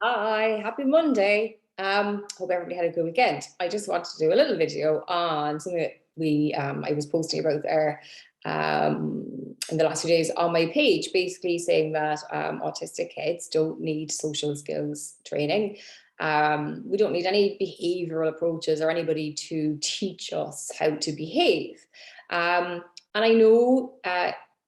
Hi, happy Monday. Hope everybody had a good weekend. I just wanted to do a little video on something that I was posting about there in the last few days on my page, basically saying that autistic kids don't need social skills training. We don't need any behavioral approaches or anybody to teach us how to behave. And I know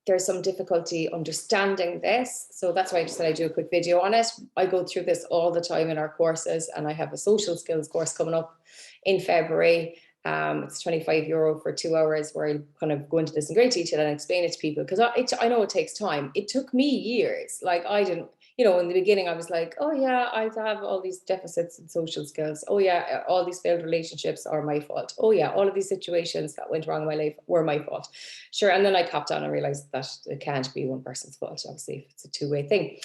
there's some difficulty understanding this. So that's why I just said I'd do a quick video on it. I go through this all the time in our courses, and I have a social skills course coming up in February. It's €25 for 2 hours where I kind of go into this in great detail and explain it to people, because I know it takes time. It took me years. Like I didn't, in the beginning I was like, oh yeah, I have all these deficits in social skills. Oh yeah, all these failed relationships are my fault. Oh yeah, all of these situations that went wrong in my life were my fault. Sure, and then I copped on and realized that it can't be one person's fault, obviously, if it's a two-way thing.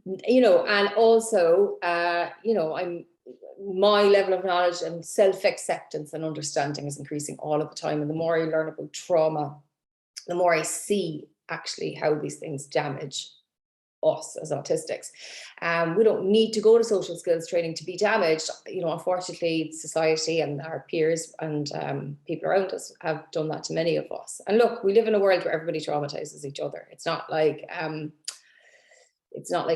And also, my level of knowledge and self-acceptance and understanding is increasing all of the time. And the more I learn about trauma, the more I see actually how these things damage us as autistics. We don't need to go to social skills training to be damaged. Unfortunately, society and our peers and people around us have done that to many of us. And look, we live in a world where everybody traumatizes each other. It's not like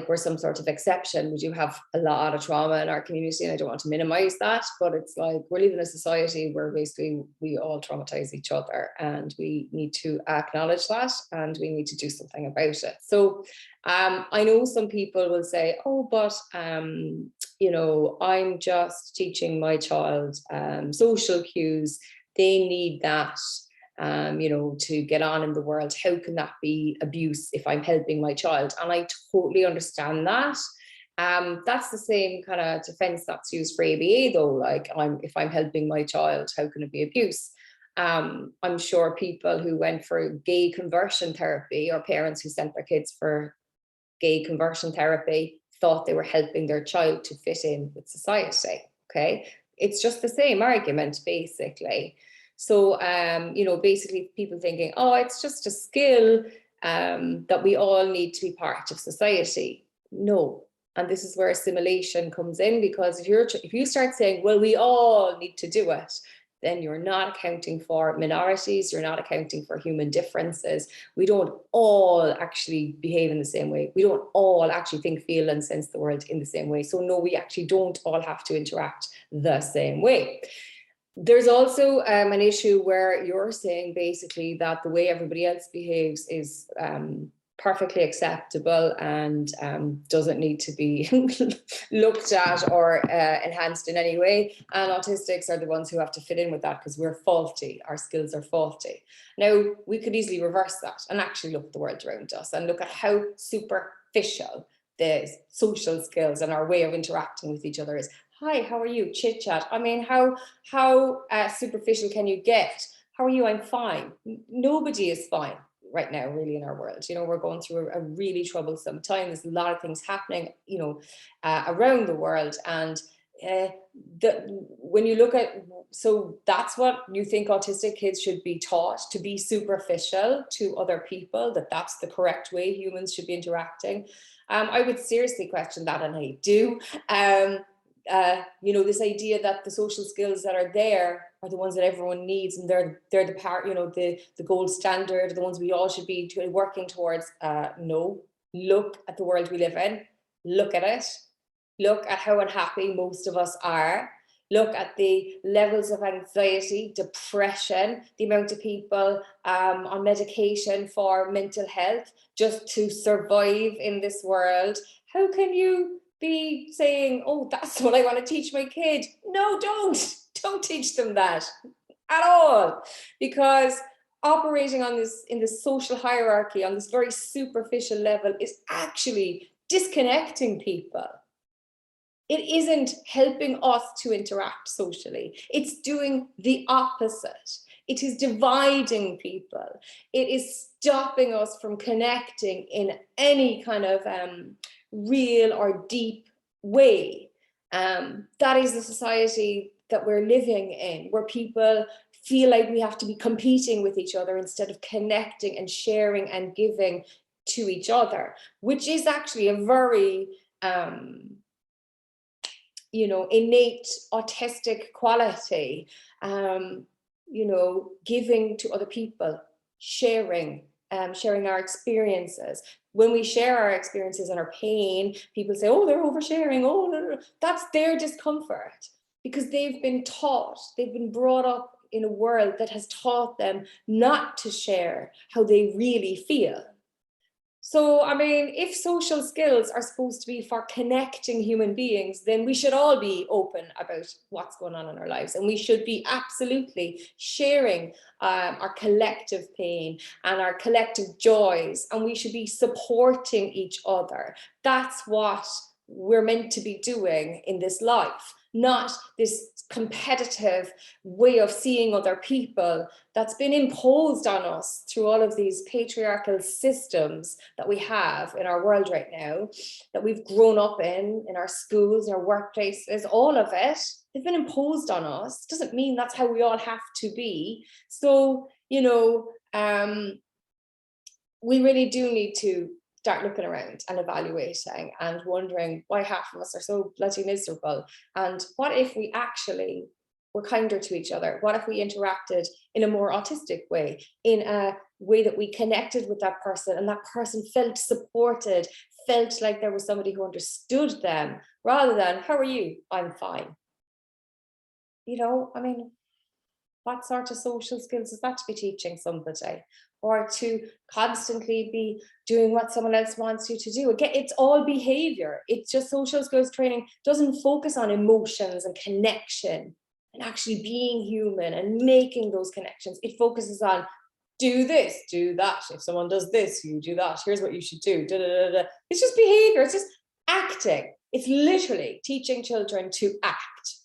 we're some sort of exception. We do have a lot of trauma in our community, and I don't want to minimize that, but it's like we're living in a society where basically we all traumatize each other, and we need to acknowledge that, and we need to do something about it. So I know some people will say, oh, but I'm just teaching my child social cues. They need that. To get on in the world. How can that be abuse if I'm helping my child? And I totally understand that. That's the same kind of defense that's used for ABA though. Like if I'm helping my child, how can it be abuse? I'm sure people who went for gay conversion therapy, or parents who sent their kids for gay conversion therapy, thought they were helping their child to fit in with society. Okay. It's just the same argument, basically. So, basically people thinking, oh, it's just a skill that we all need to be part of society. No. And this is where assimilation comes in, because if you start saying, well, we all need to do it, then you're not accounting for minorities, you're not accounting for human differences. We don't all actually behave in the same way. We don't all actually think, feel, and sense the world in the same way. So no, we actually don't all have to interact the same way. There's also an issue where you're saying basically that the way everybody else behaves is perfectly acceptable and doesn't need to be looked at or enhanced in any way. And autistics are the ones who have to fit in with that because we're faulty. Our skills are faulty. Now, we could easily reverse that and actually look at the world around us and look at how superficial the social skills and our way of interacting with each other is. Hi, how are you? Chit chat. I mean, how superficial can you get? How are you? I'm fine. Nobody is fine right now, really, in our world. We're going through a really troublesome time. There's a lot of things happening, around the world. And when you look at, so that's what you think autistic kids should be taught, to be superficial to other people, that's the correct way humans should be interacting. I would seriously question that, and I do. This idea that the social skills that are there are the ones that everyone needs, and they're the part, the gold standard, the ones we all should be working towards. No, look at the world we live in. Look at it. Look at how unhappy most of us are. Look at the levels of anxiety, depression, the amount of people on medication for mental health just to survive in this world. How can you be saying, oh, that's what I want to teach my kid? No, don't teach them that at all, because operating on this, in this social hierarchy, on this very superficial level, is actually disconnecting people. It isn't helping us to interact socially. It's doing the opposite. It is dividing people. It is stopping us from connecting in any kind of real or deep way. That is the society that we're living in, where people feel like we have to be competing with each other instead of connecting and sharing and giving to each other, which is actually a very you know, innate autistic quality, you know, giving to other people, sharing, sharing our experiences. When we share our experiences and our pain, people say, oh, they're oversharing. Oh, no, no, no. That's their discomfort, because they've been taught, they've been brought up in a world that has taught them not to share how they really feel. So, I mean, if social skills are supposed to be for connecting human beings, then we should all be open about what's going on in our lives. And we should be absolutely sharing our collective pain and our collective joys. And we should be supporting each other. That's what we're meant to be doing in this life, not this competitive way of seeing other people that's been imposed on us through all of these patriarchal systems that we have in our world right now, that we've grown up in our schools, in our workplaces, all of it. They've been imposed on us. Doesn't mean that's how we all have to be. So, you know, we really do need to start looking around and evaluating and wondering why half of us are so bloody miserable. And what if we actually were kinder to each other? What if we interacted in a more autistic way, in a way that we connected with that person and that person felt supported, felt like there was somebody who understood them, rather than, how are you? I'm fine. You know, I mean, what sort of social skills is that to be teaching somebody? Or to constantly be doing what someone else wants you to do? Again, it's all behavior. It's just social skills training doesn't focus on emotions and connection and actually being human and making those connections. It focuses on do this, do that. If someone does this, you do that. Here's what you should do. Da, da, da, da. It's just behavior. It's just acting. It's literally teaching children to act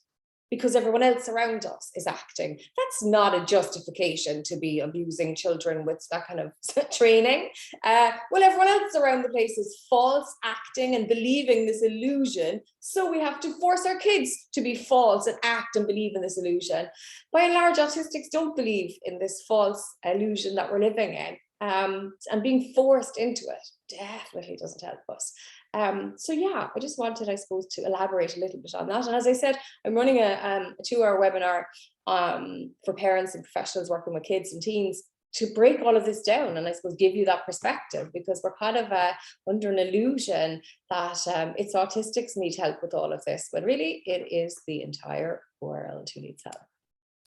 because everyone else around us is acting. That's not a justification to be abusing children with that kind of training. Well, everyone else around the place is false acting and believing this illusion. So we have to force our kids to be false and act and believe in this illusion. By and large, autistics don't believe in this false illusion that we're living in. And being forced into it definitely doesn't help us. So yeah, I just wanted, I suppose, to elaborate a little bit on that. And as I said, I'm running a 2-hour webinar for parents and professionals working with kids and teens to break all of this down and I suppose give you that perspective, because we're kind of under an illusion that it's autistics need help with all of this, but really it is the entire world who needs help.